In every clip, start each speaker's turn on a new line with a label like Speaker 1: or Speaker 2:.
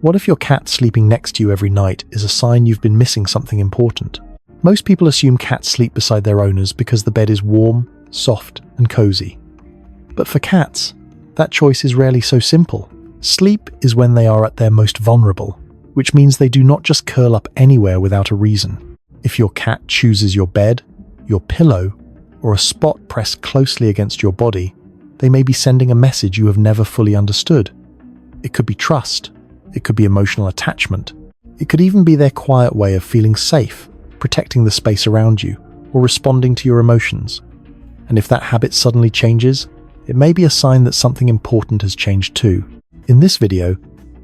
Speaker 1: What if your cat sleeping next to you every night is a sign you've been missing something important? Most people assume cats sleep beside their owners because the bed is warm, soft, and cozy. But for cats, that choice is rarely so simple. Sleep is when they are at their most vulnerable, which means they do not just curl up anywhere without a reason. If your cat chooses your bed, your pillow, or a spot pressed closely against your body, they may be sending a message you have never fully understood. It could be trust, it could be emotional attachment, it could even be their quiet way of feeling safe, protecting the space around you, or responding to your emotions. And if that habit suddenly changes, it may be a sign that something important has changed too. In this video,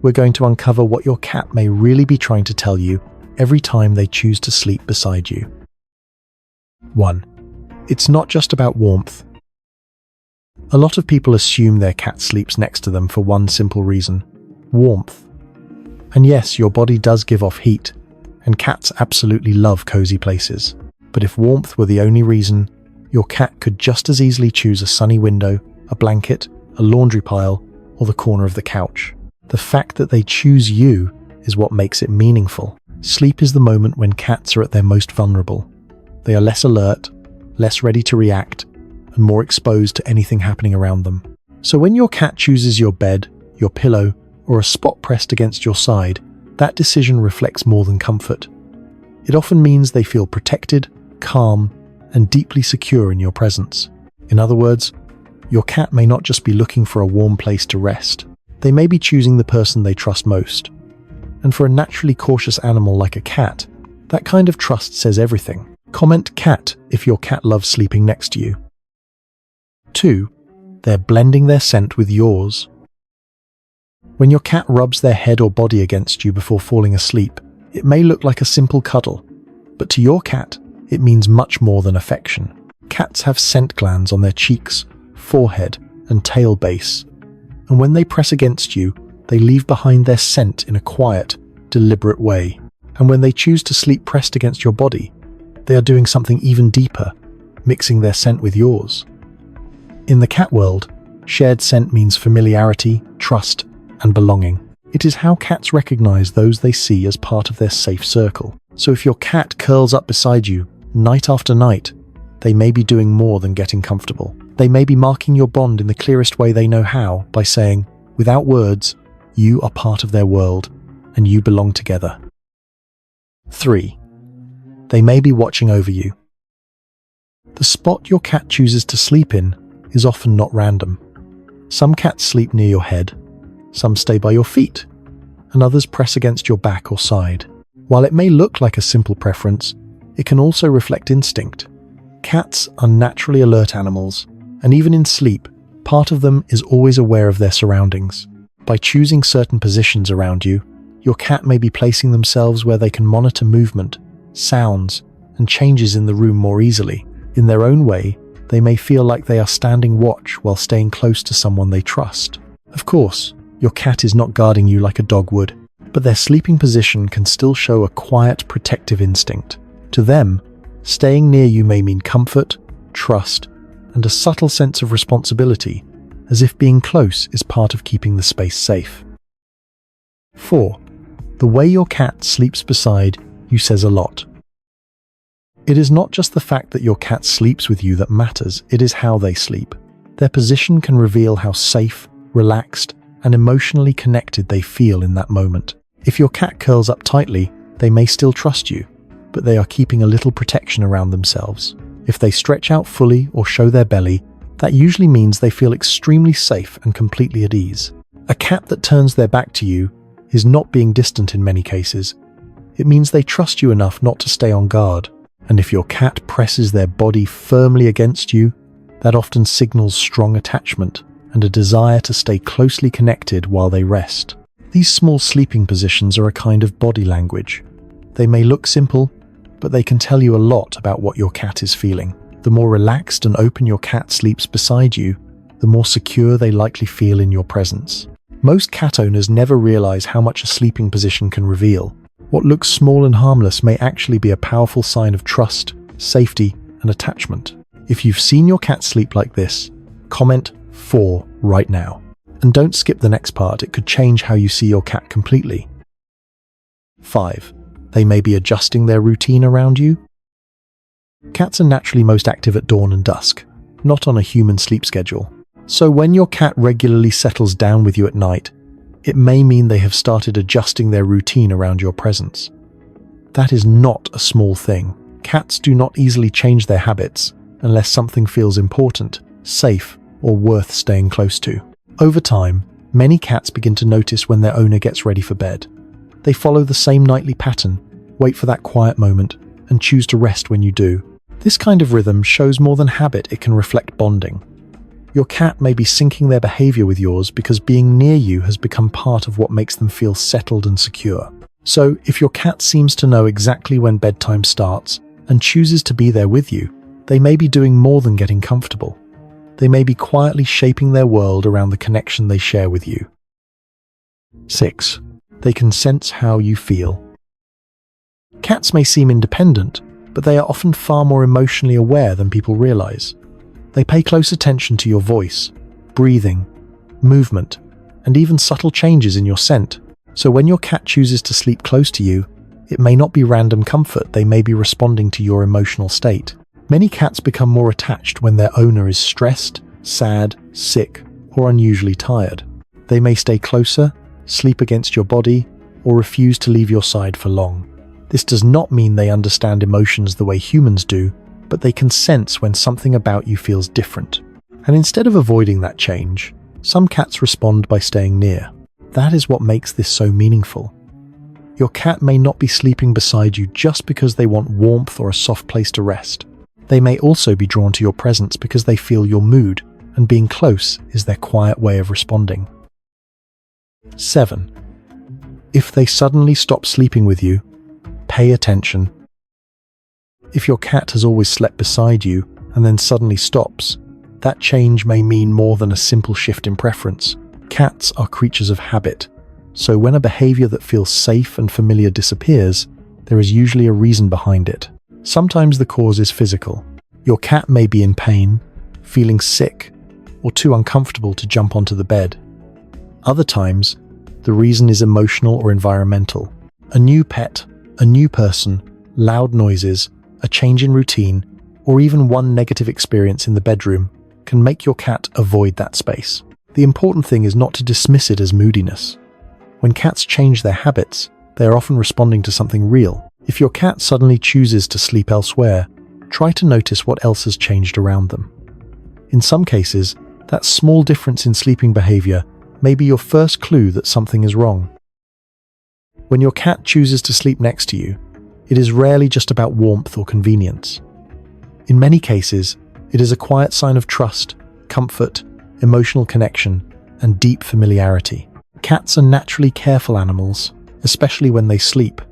Speaker 1: we're going to uncover what your cat may really be trying to tell you every time they choose to sleep beside you. 1. It's not just about warmth. A lot of people assume their cat sleeps next to them for one simple reason: warmth. And yes, your body does give off heat, and cats absolutely love cozy places. But if warmth were the only reason, your cat could just as easily choose a sunny window, a blanket, a laundry pile, or the corner of the couch. The fact that they choose you is what makes it meaningful. Sleep is the moment when cats are at their most vulnerable. They are less alert, less ready to react, and more exposed to anything happening around them. So when your cat chooses your bed, your pillow, or a spot pressed against your side, that decision reflects more than comfort. It often means they feel protected, calm, and deeply secure in your presence. In other words, your cat may not just be looking for a warm place to rest. They may be choosing the person they trust most. And for a naturally cautious animal like a cat, that kind of trust says everything. Comment cat if your cat loves sleeping next to you. 2. They're blending their scent with yours. When your cat rubs their head or body against you before falling asleep, it may look like a simple cuddle, but to your cat, it means much more than affection. Cats have scent glands on their cheeks, forehead, and tail base, and when they press against you, they leave behind their scent in a quiet, deliberate way. And when they choose to sleep pressed against your body, they are doing something even deeper, mixing their scent with yours. In the cat world, shared scent means familiarity, trust, and belonging. It is how cats recognize those they see as part of their safe circle. So if your cat curls up beside you, night after night, they may be doing more than getting comfortable. They may be marking your bond in the clearest way they know how by saying, without words, you are part of their world and you belong together. 3. They may be watching over you. The spot your cat chooses to sleep in is often not random. Some cats sleep near your head, some stay by your feet, and others press against your back or side. While it may look like a simple preference, it can also reflect instinct. Cats are naturally alert animals, and even in sleep, part of them is always aware of their surroundings. By choosing certain positions around you, your cat may be placing themselves where they can monitor movement, sounds, and changes in the room more easily. In their own way, they may feel like they are standing watch while staying close to someone they trust. Of course, your cat is not guarding you like a dog would, but their sleeping position can still show a quiet, protective instinct. To them, staying near you may mean comfort, trust, and a subtle sense of responsibility, as if being close is part of keeping the space safe. 4. The way your cat sleeps beside you says a lot. It is not just the fact that your cat sleeps with you that matters, it is how they sleep. Their position can reveal how safe, relaxed, and emotionally connected they feel in that moment. If your cat curls up tightly, they may still trust you, but they are keeping a little protection around themselves. If they stretch out fully or show their belly, that usually means they feel extremely safe and completely at ease. A cat that turns their back to you is not being distant in many cases. It means they trust you enough not to stay on guard. And if your cat presses their body firmly against you, that often signals strong attachment and a desire to stay closely connected while they rest. These small sleeping positions are a kind of body language. They may look simple, but they can tell you a lot about what your cat is feeling. The more relaxed and open your cat sleeps beside you, the more secure they likely feel in your presence. Most cat owners never realize how much a sleeping position can reveal. What looks small and harmless may actually be a powerful sign of trust, safety, and attachment. If you've seen your cat sleep like this, comment 4 right now. And don't skip the next part, it could change how you see your cat completely. 5. They may be adjusting their routine around you. Cats are naturally most active at dawn and dusk, not on a human sleep schedule. So when your cat regularly settles down with you at night, it may mean they have started adjusting their routine around your presence. That is not a small thing. Cats do not easily change their habits unless something feels important, safe, or worth staying close to. Over time, many cats begin to notice when their owner gets ready for bed. They follow the same nightly pattern, wait for that quiet moment, and choose to rest when you do. This kind of rhythm shows more than habit, it can reflect bonding. Your cat may be syncing their behavior with yours because being near you has become part of what makes them feel settled and secure. So, if your cat seems to know exactly when bedtime starts and chooses to be there with you, they may be doing more than getting comfortable. They may be quietly shaping their world around the connection they share with you. 6. They can sense how you feel. Cats may seem independent, but they are often far more emotionally aware than people realize. They pay close attention to your voice, breathing, movement, and even subtle changes in your scent. So when your cat chooses to sleep close to you, it may not be random comfort, they may be responding to your emotional state. Many cats become more attached when their owner is stressed, sad, sick, or unusually tired. They may stay closer, sleep against your body, or refuse to leave your side for long. This does not mean they understand emotions the way humans do, but they can sense when something about you feels different. And instead of avoiding that change, some cats respond by staying near. That is what makes this so meaningful. Your cat may not be sleeping beside you just because they want warmth or a soft place to rest. They may also be drawn to your presence because they feel your mood, and being close is their quiet way of responding. 7. If they suddenly stop sleeping with you, pay attention. If your cat has always slept beside you and then suddenly stops, that change may mean more than a simple shift in preference. Cats are creatures of habit, so when a behavior that feels safe and familiar disappears, there is usually a reason behind it. Sometimes the cause is physical. Your cat may be in pain, feeling sick, or too uncomfortable to jump onto the bed. Other times, the reason is emotional or environmental. A new pet, a new person, loud noises, a change in routine, or even one negative experience in the bedroom can make your cat avoid that space. The important thing is not to dismiss it as moodiness. When cats change their habits, they are often responding to something real. If your cat suddenly chooses to sleep elsewhere, try to notice what else has changed around them. In some cases, that small difference in sleeping behavior may be your first clue that something is wrong. When your cat chooses to sleep next to you, it is rarely just about warmth or convenience. In many cases, it is a quiet sign of trust, comfort, emotional connection, and deep familiarity. Cats are naturally careful animals, especially when they sleep,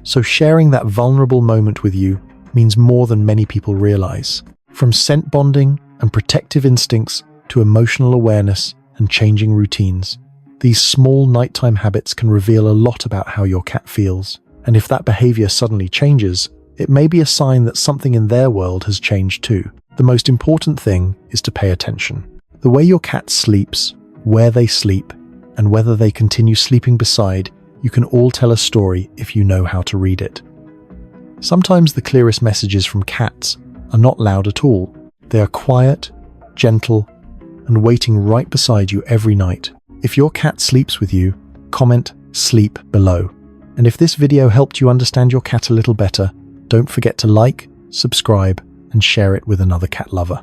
Speaker 1: so sharing that vulnerable moment with you means more than many people realize. From scent bonding and protective instincts to emotional awareness and changing routines, these small nighttime habits can reveal a lot about how your cat feels. And if that behavior suddenly changes, it may be a sign that something in their world has changed too. The most important thing is to pay attention. The way your cat sleeps, where they sleep, and whether they continue sleeping beside, you can all tell a story if you know how to read it. Sometimes the clearest messages from cats are not loud at all. They are quiet, gentle, and waiting right beside you every night. If your cat sleeps with you, comment "sleep" below. And if this video helped you understand your cat a little better, don't forget to like, subscribe, and share it with another cat lover.